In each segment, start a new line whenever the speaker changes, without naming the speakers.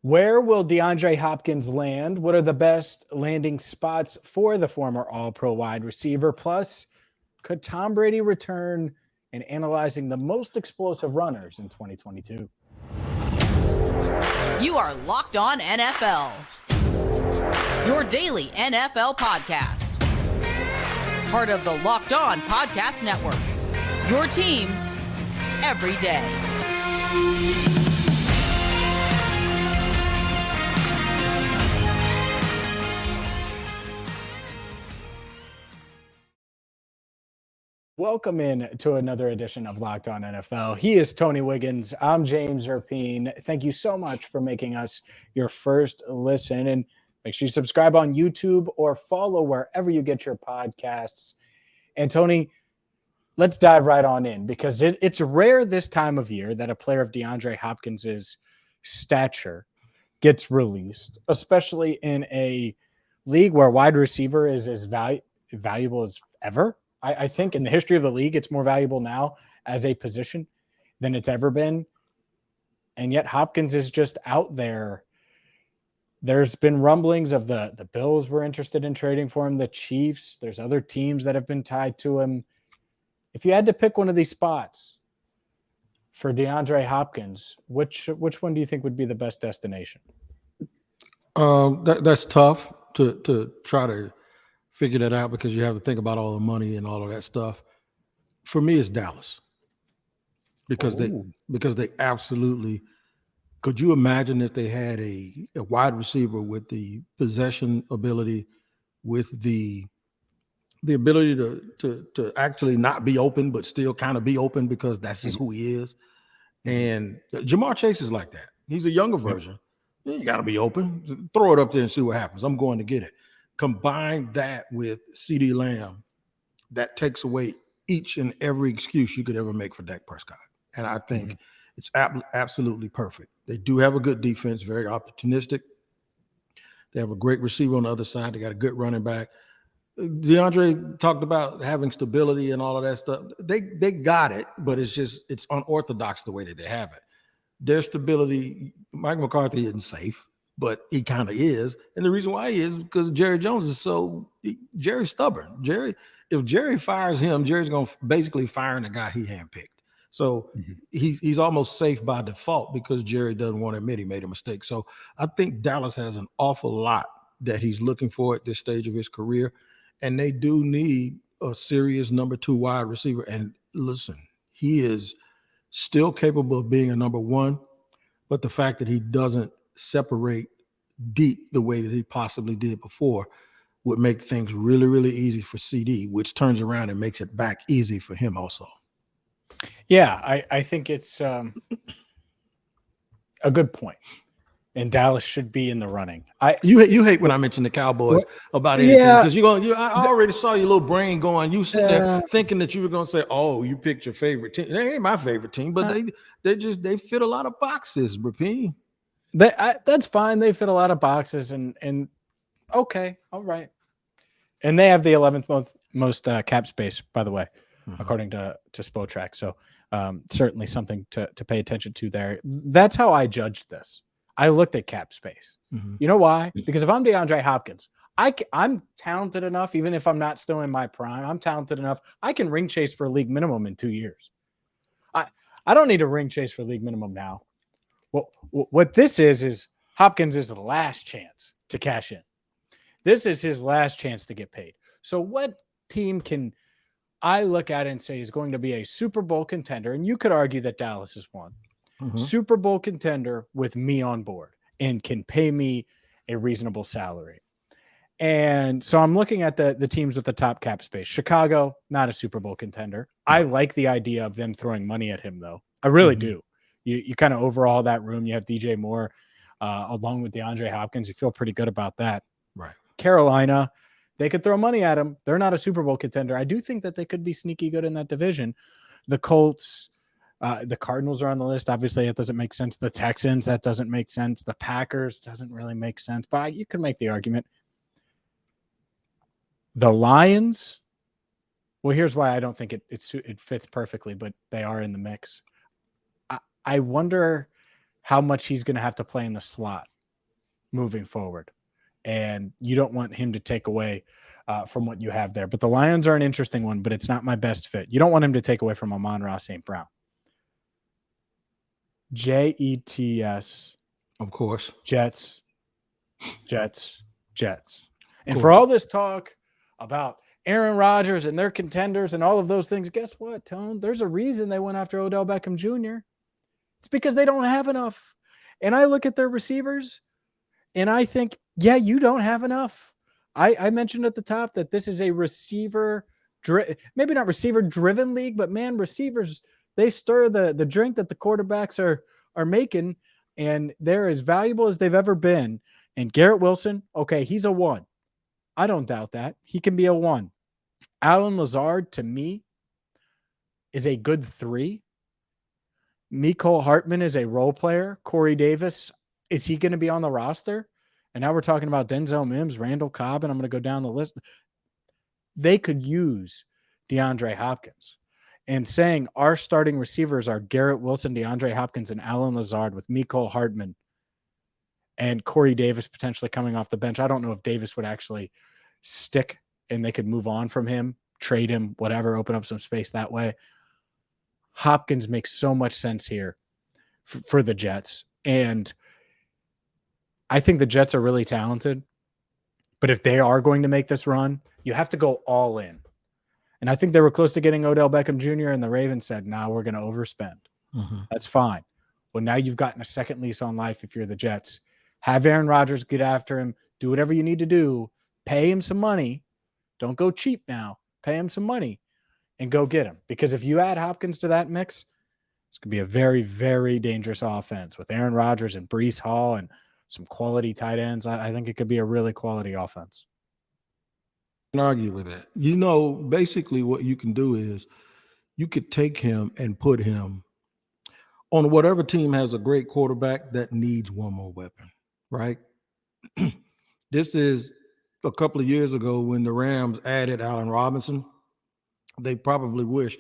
Where will DeAndre Hopkins land? What are the best landing spots for the former All-Pro wide receiver? Plus, could Tom Brady return, and analyzing the most explosive runners in 2022?
You are Locked On NFL, your daily NFL podcast. Part of the Locked On Podcast Network, your team every day.
Welcome in to another edition of Locked On NFL. He is Tony Wiggins. I'm James Rapien. Thank you so much for making us your first listen. And make sure you subscribe on YouTube or follow wherever you get your podcasts. And Tony, let's dive right on in, because it's rare this time of year that a player of DeAndre Hopkins' stature gets released, especially in a league where wide receiver is as valuable as ever. I think in the history of the league, it's more valuable now as a position than it's ever been. And yet Hopkins is just out there. There's been rumblings of the Bills were interested in trading for him, the Chiefs. There's other teams that have been tied to him. If you had to pick one of these spots for DeAndre Hopkins, which one do you think would be the best destination?
That's tough to try to figure that out, because you have to think about all the money and all of that stuff. For me, it's Dallas, because they absolutely. Could you imagine if they had a wide receiver with the possession ability, with the ability to actually not be open but still kind of be open, because that's just who he is. And Jamar Chase is like that. He's a younger version. You got to be open. Throw it up there and see what happens. I'm going to get it. Combine that with CeeDee Lamb, that takes away each and every excuse you could ever make for Dak Prescott. And I think it's absolutely perfect. They do have a good defense, very opportunistic. They have a great receiver on the other side. They got a good running back. DeAndre talked about having stability and all of that stuff. They got it, but it's unorthodox the way that they have it. Their stability, Mike McCarthy isn't safe, but he kind of is. And the reason why he is because Jerry Jones is Jerry's stubborn. If Jerry fires him, Jerry's going to basically fire the guy he handpicked. So he's almost safe by default, because Jerry doesn't want to admit he made a mistake. So I think Dallas has an awful lot that he's looking for at this stage of his career. And they do need a serious number 2 wide receiver. And listen, he is still capable of being a number 1, but the fact that he doesn't separate deep the way that he possibly did before would make things really, really easy for CD, which turns around and makes it back easy for him also.
Yeah, I think it's a good point. And Dallas should be in the running.
You hate when I mention the Cowboys about anything, because I already saw your little brain going. You sit there thinking that you were going to say, "Oh, you picked your favorite team." They ain't my favorite team, but they fit a lot of boxes, Rapien.
That's fine. They fit a lot of boxes, and okay, all right. And they have the 11th most cap space, by the way, according to Spotrac. So certainly something to pay attention to there. That's how I judged this. I looked at cap space. You know why? Because if I'm DeAndre Hopkins, I'm talented enough, even if I'm not still in my prime, I'm talented enough. I can ring chase for a league minimum in 2 years. I don't need a ring chase for league minimum now. Well, what this is Hopkins' last chance to cash in. This is his last chance to get paid. So what team can I look at and say is going to be a Super Bowl contender? And you could argue that Dallas is one. Super Bowl contender with me on board and can pay me a reasonable salary. And so I'm looking at the teams with the top cap space. Chicago, not a Super Bowl contender. I like the idea of them throwing money at him, though. I really do. You kind of overhaul that room. You have DJ Moore along with DeAndre Hopkins. You feel pretty good about that.
Right.
Carolina, they could throw money at him. They're not a Super Bowl contender. I do think that they could be sneaky good in that division. The Colts, the Cardinals are on the list. Obviously, that doesn't make sense. The Texans, that doesn't make sense. The Packers doesn't really make sense. But you can make the argument. The Lions, well, here's why I don't think it fits perfectly, but they are in the mix. I wonder how much he's going to have to play in the slot moving forward. And you don't want him to take away from what you have there. But the Lions are an interesting one, but it's not my best fit. You don't want him to take away from Amon-Ra St. Brown. Jets.
Of course.
Jets. And for all this talk about Aaron Rodgers and their contenders and all of those things, guess what, Tone? There's a reason they went after Odell Beckham Jr. It's because they don't have enough. And I look at their receivers and I think, yeah, you don't have enough. I mentioned at the top that this is a maybe not receiver-driven league, but, man, receivers, they stir the drink that the quarterbacks are making, and they're as valuable as they've ever been. And Garrett Wilson, okay, he's a 1. I don't doubt that. He can be a 1. Allen Lazard, to me, is a good 3. Mecole Hardman is a role player. Corey Davis, is he going to be on the roster? And now we're talking about Denzel Mims, Randall Cobb, and I'm going to go down the list. They could use DeAndre Hopkins. And saying our starting receivers are Garrett Wilson, DeAndre Hopkins, and Allen Lazard with Mecole Hardman and Corey Davis potentially coming off the bench. I don't know if Davis would actually stick and they could move on from him, trade him, whatever, open up some space that way. Hopkins makes so much sense here for the Jets. And I think the Jets are really talented, but if they are going to make this run, you have to go all in. And I think they were close to getting Odell Beckham Jr. and the Ravens said, no, we're going to overspend.
Mm-hmm.
That's fine. Well, now you've gotten a second lease on life if you're the Jets. Have Aaron Rodgers get after him, do whatever you need to do, pay him some money. Don't go cheap now. Pay him some money and go get him. Because if you add Hopkins to that mix, it's going to be a very, very dangerous offense with Aaron Rodgers and Breece Hall and some quality tight ends. I think it could be a really quality offense.
I can argue with that. Basically what you can do is you could take him and put him on whatever team has a great quarterback that needs one more weapon, right? This is a couple of years ago when the Rams added Allen Robinson. They probably wish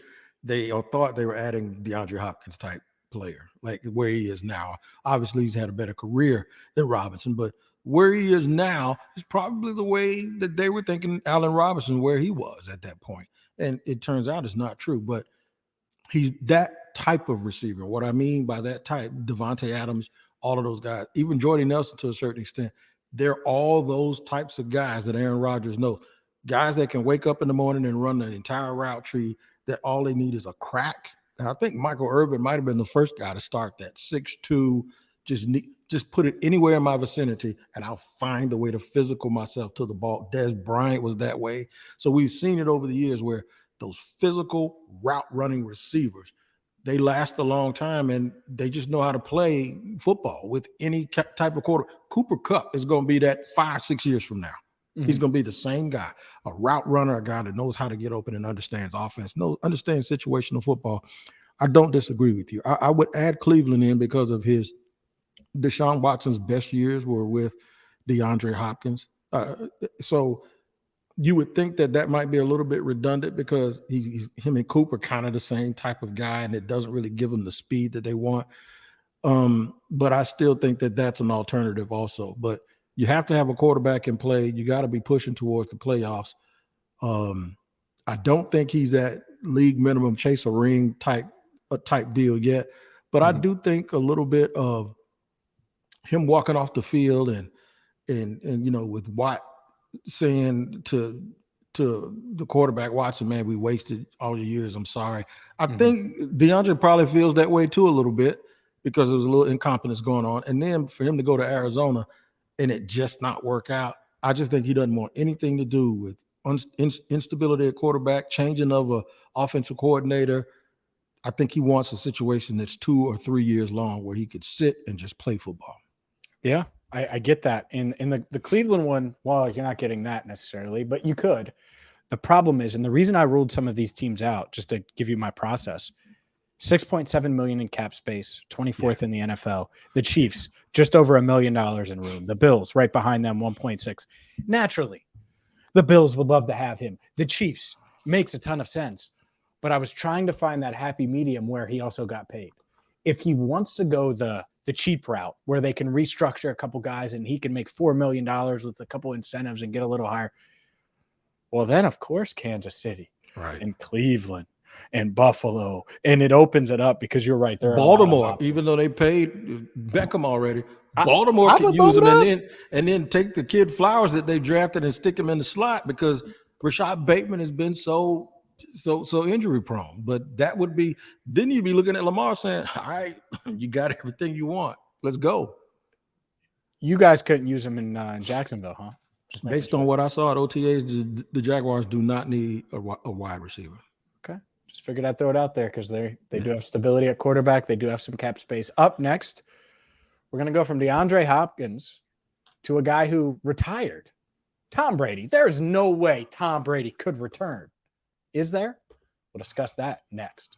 or thought they were adding DeAndre Hopkins type player, like where he is now. Obviously, he's had a better career than Robinson, but where he is now is probably the way that they were thinking Allen Robinson where he was at that point. And it turns out it's not true, but he's that type of receiver. What I mean by that type, Devontae Adams, all of those guys, even Jordy Nelson to a certain extent, they're all those types of guys that Aaron Rodgers knows. Guys that can wake up in the morning and run the entire route tree, that all they need is a crack. And I think Michael Irvin might have been the first guy to start that 6'2", just put it anywhere in my vicinity and I'll find a way to physical myself to the ball. Des Bryant was that way. So we've seen it over the years where those physical route running receivers, they last a long time and they just know how to play football with any type of quarter. Cooper Kupp is going to be that 5-6 years from now. Mm-hmm. He's going to be the same guy, a route runner, a guy that knows how to get open and understands offense, understands situational football. I don't disagree with you. I would add Cleveland in because of Deshaun Watson's best years were with DeAndre Hopkins. So you would think that might be a little bit redundant because him and Cooper kind of the same type of guy, and it doesn't really give them the speed that they want. But I still think that that's an alternative also. But you have to have a quarterback in play. You got to be pushing towards the playoffs. I don't think he's at league minimum chase a ring type deal yet, but I do think a little bit of him walking off the field and with Watt saying to the quarterback Watson, man, we wasted all your years. I'm sorry. I think DeAndre probably feels that way too a little bit because there was a little incompetence going on. And then for him to go to Arizona and it just not work out, I just think he doesn't want anything to do with instability at quarterback, changing of a offensive coordinator. I think he wants a situation that's 2 or 3 years long where he could sit and just play football.
Yeah, I get that. In the Cleveland one, well, you're not getting that necessarily, but you could. The problem is, and the reason I ruled some of these teams out, just to give you my process, $6.7 million in cap space, 24th in the NFL. The Chiefs, just over $1 million in room. The Bills, right behind them, 1.6. Naturally, the Bills would love to have him. The Chiefs makes a ton of sense. But I was trying to find that happy medium where he also got paid. if he wants to go the cheap route where they can restructure a couple guys and he can make $4 million with a couple incentives and get a little higher, well, then, of course, Kansas City and Cleveland and Buffalo, and it opens it up because you're right there.
Baltimore, even though they paid Beckham already, Baltimore can use him and then take the kid Flowers that they drafted and stick him in the slot because Rashad Bateman has been so injury prone. But that would be, then you'd be looking at Lamar saying, all right, you got everything you want. Let's go.
You guys couldn't use him in Jacksonville, huh?
Based on what I saw at OTAs, the Jaguars do not need a wide receiver.
Okay. Just figured I'd throw it out there because they do have stability at quarterback. They do have some cap space. Up next, we're going to go from DeAndre Hopkins to a guy who retired, Tom Brady. There's no way Tom Brady could return. Is there? We'll discuss that next.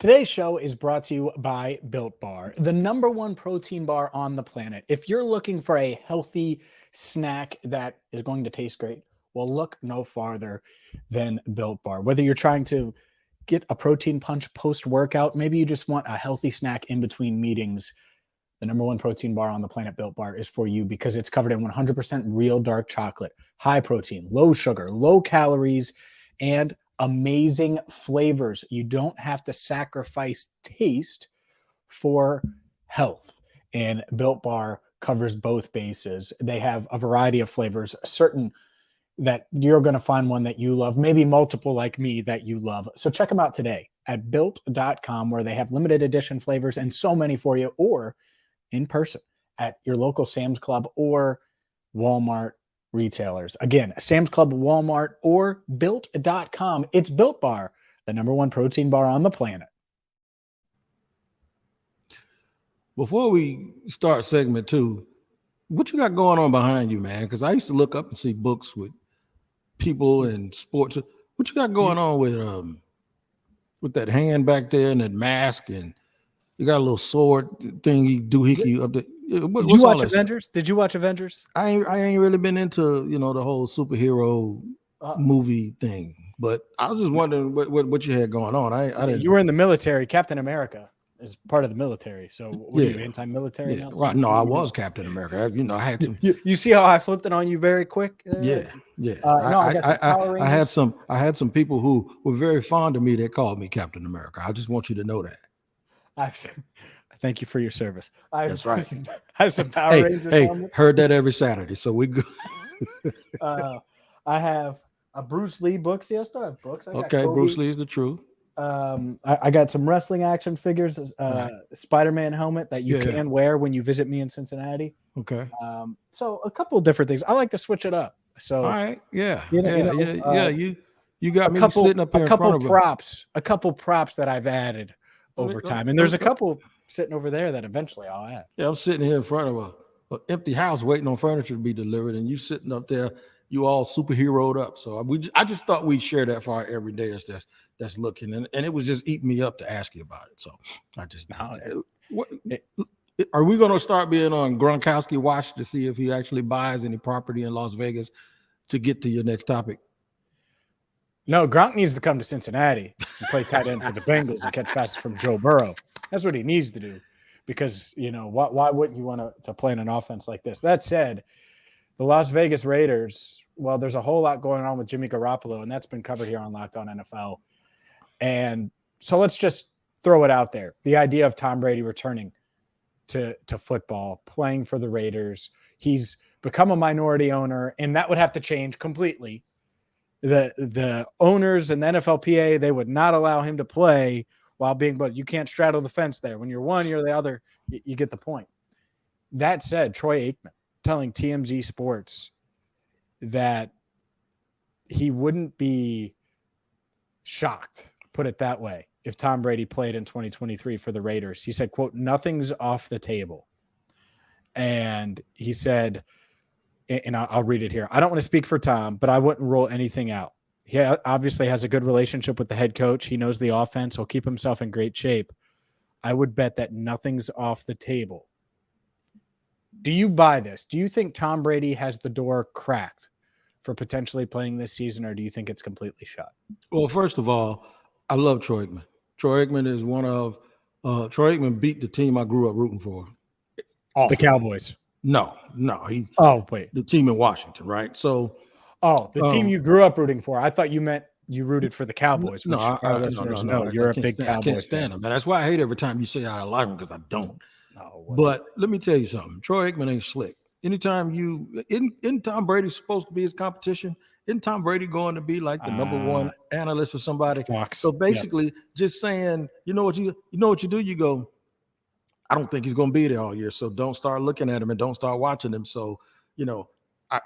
Today's show is brought to you by Built Bar, the #1 protein bar on the planet. If you're looking for a healthy snack that is going to taste great, well, look no farther than Built Bar. Whether you're trying to get a protein punch post-workout, maybe you just want a healthy snack in between meetings, the #1 protein bar on the planet, Built Bar, is for you because it's covered in 100% real dark chocolate, high protein, low sugar, low calories, and amazing flavors. You don't have to sacrifice taste for health. And Built Bar covers both bases. They have a variety of flavors, certain that you're going to find one that you love, maybe multiple like me that you love. So check them out today at built.com, where they have limited edition flavors and so many for you, or in person at your local Sam's Club or Walmart retailers. Again, Sam's Club, Walmart, or built.com. It's Built Bar, the #1 protein bar on the planet.
Before we start segment 2, what you got going on behind you, man? Because I used to look up and see books with people and sports. What you got going on with that hand back there and that mask, and you got a little sword thingy doohickey up there?
Did you watch Avengers? Did you watch Avengers?
I ain't really been into the whole superhero movie thing, but I was just wondering what you had going on. I didn't.
You were in the military. Captain America is part of the military. So what are you, anti-military?
Yeah, right. No, I was Captain America. I had some.
You see how I flipped it on you very quick?
Yeah.
I
had some people who were very fond of me that called me Captain America. I just want you to know that.
Thank you for your service.
That's right.
I have some Power Rangers.
Hey, heard that every Saturday, so we good.
I have a Bruce Lee book. See, I still have books.
Okay, Bruce Lee is the truth.
I got some wrestling action figures, Spider-Man helmet that you can wear when you visit me in Cincinnati.
Okay.
So a couple of different things. I like to switch it up. So
all right, yeah. You got
me
sitting up here in front of
a couple props that I've added over time, and there's a couple sitting over there that eventually I'll add.
Yeah, I'm sitting here in front of an empty house waiting on furniture to be delivered, and you sitting up there, you all superheroed up. So I just thought we'd share that for our everydayers that's looking, and it was just eating me up to ask you about it. So I just are we going to start being on Gronkowski watch to see if he actually buys any property in Las Vegas to get to your next topic?
No, Gronk needs to come to Cincinnati and play tight end for the Bengals and catch passes from Joe Burrow. That's what he needs to do, because why wouldn't you want to play in an offense like this? That said, the Las Vegas Raiders, well, there's a whole lot going on with Jimmy Garoppolo, and that's been covered here on Locked On NFL. And so let's just throw it out there. The idea of Tom Brady returning to football, playing for the Raiders, he's become a minority owner, and that would have to change completely. The owners and the NFLPA, they would not allow him to play while being both. You can't straddle the fence there. When you're one, you're the other. You get the point. That said, Troy Aikman telling TMZ Sports that he wouldn't be shocked, put it that way, if Tom Brady played in 2023 for the Raiders. He said, quote, "Nothing's off the table." And he said, and I'll read it here, "I don't want to speak for Tom, but I wouldn't rule anything out. He obviously has a good relationship with the head coach. He knows the offense. He'll keep himself in great shape. I would bet that nothing's off the table." Do you buy this? Do you think Tom Brady has the door cracked for potentially playing this season, or do you think it's completely shut?
Well, first of all, I love Troy Aikman. Troy Aikman is one of Troy Aikman beat the team I grew up rooting for.
The
Awful.
Cowboys.
No.
Oh, wait.
The team in Washington, right? So,
the team you grew up rooting for. I thought you meant you rooted for the Cowboys.
No,
which our listeners know you're a big Cowboys
I can't stand
fan.
them. That's why I hate every time you say I like them, because I don't.
Oh,
but let me tell you something. Troy Aikman ain't slick. Anytime in Tom Brady's supposed to be his competition, isn't Tom Brady going to be like the number one analyst for somebody?
Fox.
So basically, just saying, you know what you do? You go, I don't think he's going to be there all year, so don't start looking at him and don't start watching him. So,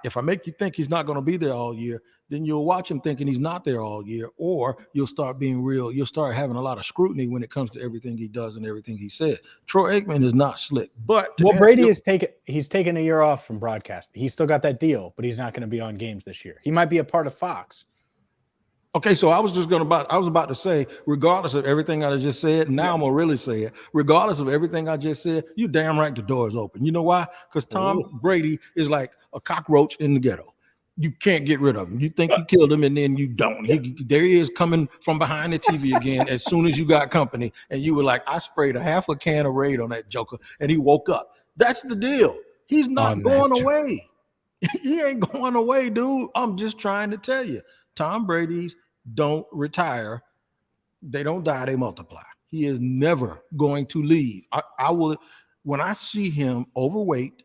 if I make you think he's not going to be there all year, then you'll watch him thinking he's not there all year, or you'll start being real. You'll start having a lot of scrutiny when it comes to everything he does and everything he says. Troy Aikman is not slick, but
Brady he's taken a year off from broadcast. He's still got that deal, but he's not going to be on games this year. He might be a part of Fox.
Okay, so I was about to say, regardless of everything I just said, now I'm gonna really say it. Regardless of everything I just said, you damn right the door is open. You know why? Because Tom Brady is like a cockroach in the ghetto. You can't get rid of him. You think you killed him, and then you don't. There he is coming from behind the TV again as soon as you got company, and you were like, I sprayed a half a can of Raid on that joker, and he woke up. That's the deal. He's not going away. He ain't going away, dude. I'm just trying to tell you. Tom Brady's don't retire. They don't die, they multiply. He is never going to leave. I will, when I see him overweight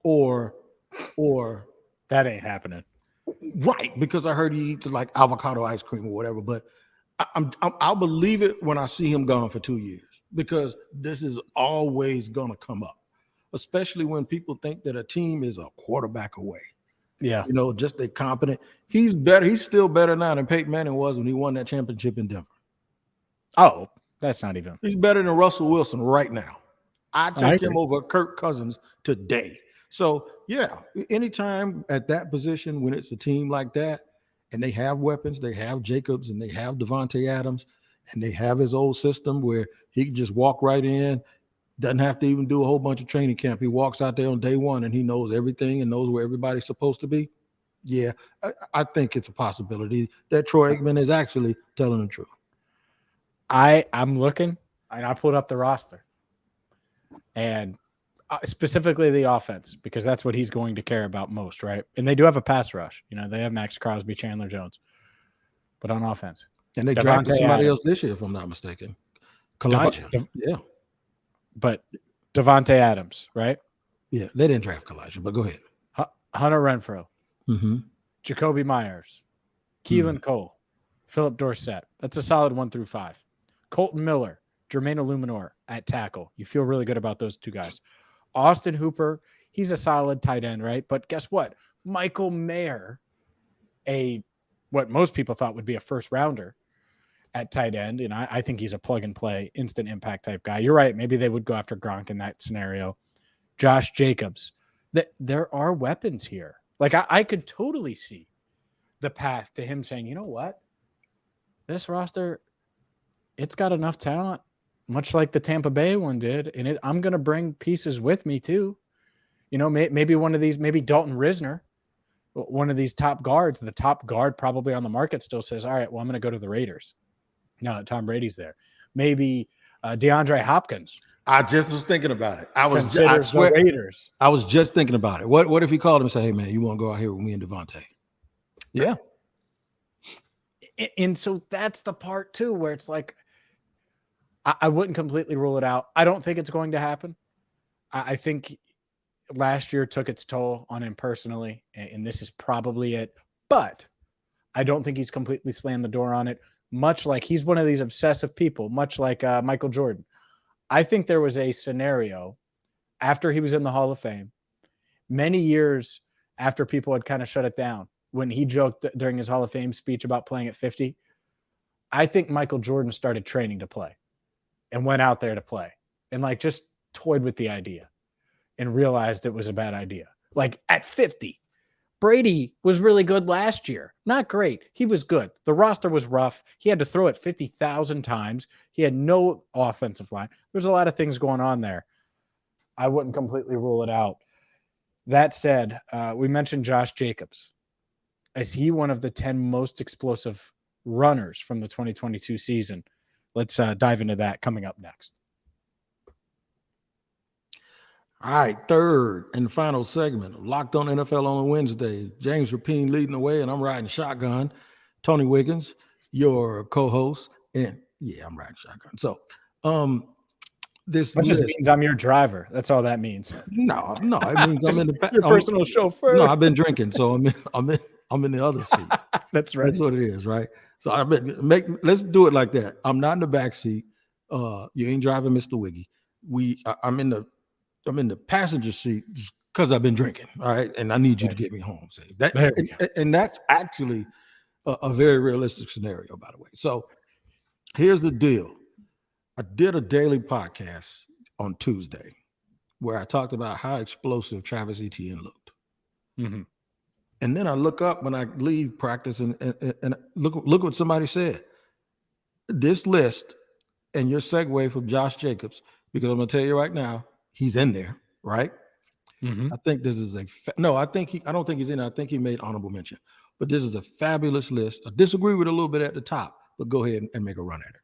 or
that ain't happening.
Right, because I heard he eats like avocado ice cream or whatever, but I'll believe it when I see him gone for 2 years, because this is always going to come up, especially when people think that a team is a quarterback away.
Yeah.
Just they competent. He's better. He's still better now than Peyton Manning was when he won that championship in Denver.
Oh, that's not even.
He's better than Russell Wilson right now. I take him over Kirk Cousins today. So, yeah, anytime at that position when it's a team like that and they have weapons, they have Jacobs and they have Devontae Adams and they have his old system where he can just walk right in. Doesn't have to even do a whole bunch of training camp. He walks out there on day one and he knows everything and knows where everybody's supposed to be. Yeah, I think it's a possibility that Troy Aikman is actually telling the truth.
I'm looking, and I pulled up the roster, and specifically the offense, because that's what he's going to care about most, right? And they do have a pass rush. They have Max Crosby, Chandler Jones, but on offense.
And they drafted somebody else this year, if I'm not mistaken. Kalijah. Yeah.
But Devontae Adams, right?
Yeah, they didn't draft Kalijah, but go ahead.
Hunter Renfrow, Jacoby Myers, Keelan Cole, Philip Dorsett. That's a solid 1 through 5. Colton Miller, Jermaine Illuminor at tackle. You feel really good about those two guys. Austin Hooper, he's a solid tight end, right? But guess what? Michael Mayer, what most people thought would be a first rounder at tight end, and I think he's a plug-and-play, instant impact type guy. You're right. Maybe they would go after Gronk in that scenario. Josh Jacobs. There are weapons here. Like, I could totally see the path to him saying, you know what? This roster, it's got enough talent, much like the Tampa Bay one did, and I'm going to bring pieces with me too. Maybe one of these, maybe Dalton Risner, one of these top guards, the top guard probably on the market still says, all right, well, I'm going to go to the Raiders. Now that Tom Brady's there. Maybe DeAndre Hopkins.
I just was thinking about it. I
swear, Raiders.
I was just thinking about it. What if he called him and said, hey, man, you want to go out here with me and Devontae? Yeah.
And so that's the part, too, where it's like, I wouldn't completely rule it out. I don't think it's going to happen. I think last year took its toll on him personally, and this is probably it. But I don't think he's completely slammed the door on it. Much like he's one of these obsessive people, much like Michael Jordan. I think there was a scenario after he was in the Hall of Fame, many years after people had kind of shut it down, when he joked during his Hall of Fame speech about playing at 50. I think Michael Jordan started training to play and went out there to play and just toyed with the idea and realized it was a bad idea. Like at 50. Brady was really good last year. Not great. He was good. The roster was rough. He had to throw it 50,000 times. He had no offensive line. There's a lot of things going on there. I wouldn't completely rule it out. That said, we mentioned Josh Jacobs. Is he one of the 10 most explosive runners from the 2022 season? let's dive into that coming up next.
All right, third and final segment of Locked On NFL on Wednesday. James Rapien leading the way, and I'm riding shotgun. Tony Wiggins, your co-host, and yeah, I'm riding shotgun. So, this
that just
list,
means I'm your driver. That's all that means.
No, it means I'm in the back.
Your personal chauffeur.
No, I've been drinking, so I'm in the other seat.
That's right.
That's what it is, right? So let's do it like that. I'm not in the back seat. You ain't driving, Mr. Wiggy. I'm in the passenger seat because I've been drinking. All right, and I need you to get me home. So and that's actually a very realistic scenario, by the way. So here's the deal. I did a daily podcast on Tuesday where I talked about how explosive Travis Etienne looked.
Mm-hmm.
And then I look up when I leave practice and look what somebody said. This list and your segue from Josh Jacobs, because I'm going to tell you right now, he's in there, right?
Mm-hmm.
I think this is I don't think he's in there. I think he made honorable mention. But this is a fabulous list. I disagree with a little bit at the top, but go ahead and make a run at it.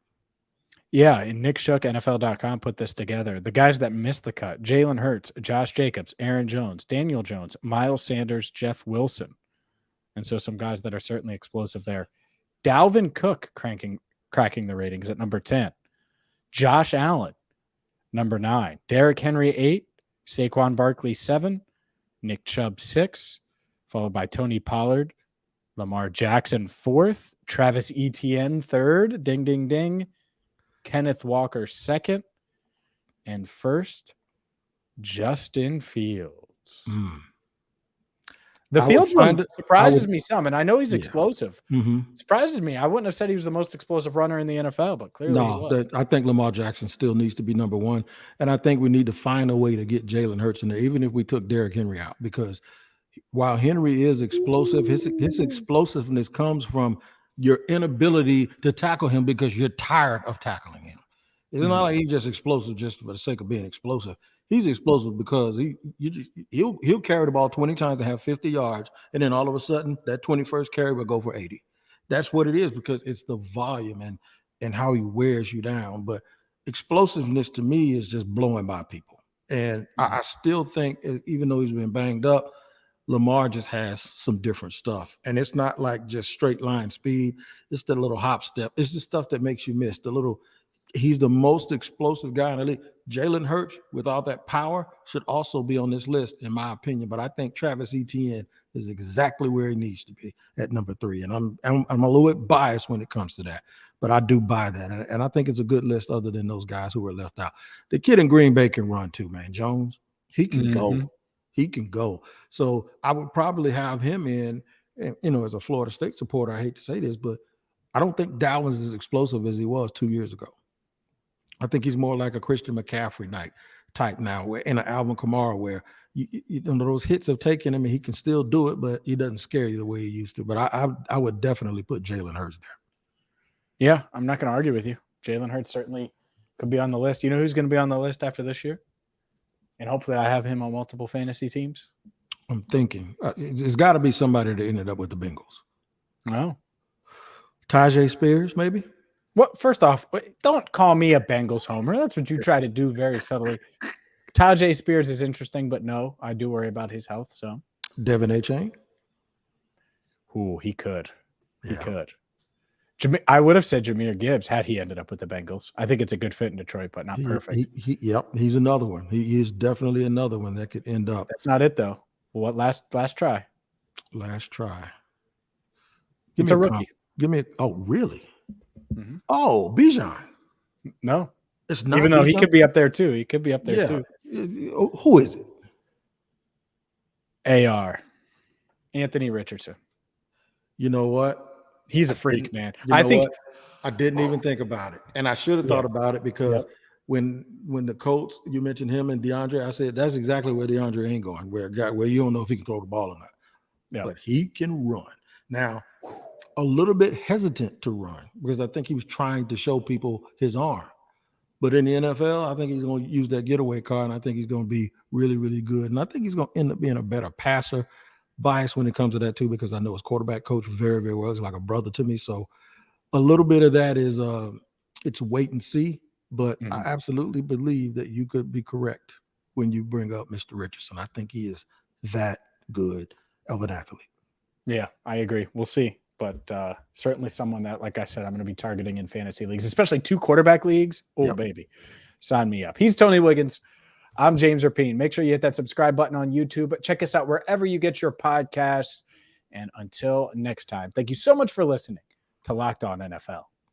Yeah, and Nick Shook, NFL.com, put this together. The guys that missed the cut: Jalen Hurts, Josh Jacobs, Aaron Jones, Daniel Jones, Miles Sanders, Jeff Wilson. And so some guys that are certainly explosive there. Dalvin Cook cracking the ratings at number 10. Josh Allen, number 9. Derrick Henry, 8. Saquon Barkley, 7. Nick Chubb, 6. Followed by Tony Pollard. Lamar Jackson, 4th. Travis Etienne, 3rd. Ding, ding, ding. Kenneth Walker, 2nd. And 1st, Justin Fields. The Fields one surprises me some, and I know he's explosive.
Mm-hmm.
Surprises me. I wouldn't have said he was the most explosive runner in the NFL, but clearly he was.
I think Lamar Jackson still needs to be number 1, and I think we need to find a way to get Jalen Hurts in there, even if we took Derrick Henry out, because while Henry is explosive, his explosiveness comes from your inability to tackle him because you're tired of tackling him. It's not like he's just explosive just for the sake of being explosive. He's explosive because he'll carry the ball 20 times and have 50 yards, and then all of a sudden that 21st carry will go for 80. That's what it is, because it's the volume and how he wears you down. But explosiveness to me is just blowing by people. And I still think, even though he's been banged up, Lamar just has some different stuff. And it's not like just straight line speed. It's the little hop step. It's the stuff that makes you miss. He's the most explosive guy in the league. Jalen Hurts, with all that power, should also be on this list, in my opinion. But I think Travis Etienne is exactly where he needs to be at number 3. And I'm a little bit biased when it comes to that, but I do buy that. And I think it's a good list other than those guys who were left out. The kid in Green Bay can run too, man. Jones, he can go. He can go. So I would probably have him in, and, as a Florida State supporter, I hate to say this, but I don't think Dalvin's as explosive as he was 2 years ago. I think he's more like a Christian McCaffrey type now, in an Alvin Kamara, where those hits have taken him and he can still do it, but he doesn't scare you the way he used to. But I would definitely put Jalen Hurts there.
Yeah, I'm not going to argue with you. Jalen Hurts certainly could be on the list. You know who's going to be on the list after this year? And hopefully I have him on multiple fantasy teams.
I'm thinking it's got to be somebody that ended up with the Bengals.
Oh,
Tajay Spears, maybe.
Well, first off, don't call me a Bengals homer. That's what you try to do very subtly. Tajay Spears is interesting, but no, I do worry about his health. So
Devin A-Chain.
Ooh, he could. He could. I would have said Jahmyr Gibbs had he ended up with the Bengals. I think it's a good fit in Detroit, but not perfect.
He's another one. He is definitely another one that could end up.
That's not it, though. What last try?
Last try.
It's a rookie.
Oh, really?
Mm-hmm.
Oh, Bijan.
No.
It's not.
Even though Bijan? He could be up there, too. He could be up there, too.
Who is it?
AR. Anthony Richardson.
You know what?
He's a freak, man.
I didn't even think about it. And I should have thought about it because when the Colts, you mentioned him and DeAndre, I said, that's exactly where DeAndre ain't going, where you don't know if he can throw the ball or not. Yeah. But he can run. Now, a little bit hesitant to run because I think he was trying to show people his arm. But in the NFL, I think he's going to use that getaway car, and I think he's going to be really, really good. And I think he's going to end up being a better passer. Bias when it comes to that too, because I know his quarterback coach very, very well. He's like a brother to me. So a little bit of that is it's wait and see. But I
Mhm.
absolutely believe that you could be correct when you bring up Mr. Richardson. I think he is that good of an athlete.
Yeah, I agree. We'll see. But certainly someone that, like I said, I'm going to be targeting in fantasy leagues, especially 2 quarterback leagues. Oh,
Yep.
baby. Sign me up. He's Tony Wiggins. I'm James Rapien. Make sure you hit that subscribe button on YouTube. Check us out wherever you get your podcasts. And until next time, thank you so much for listening to Locked On NFL.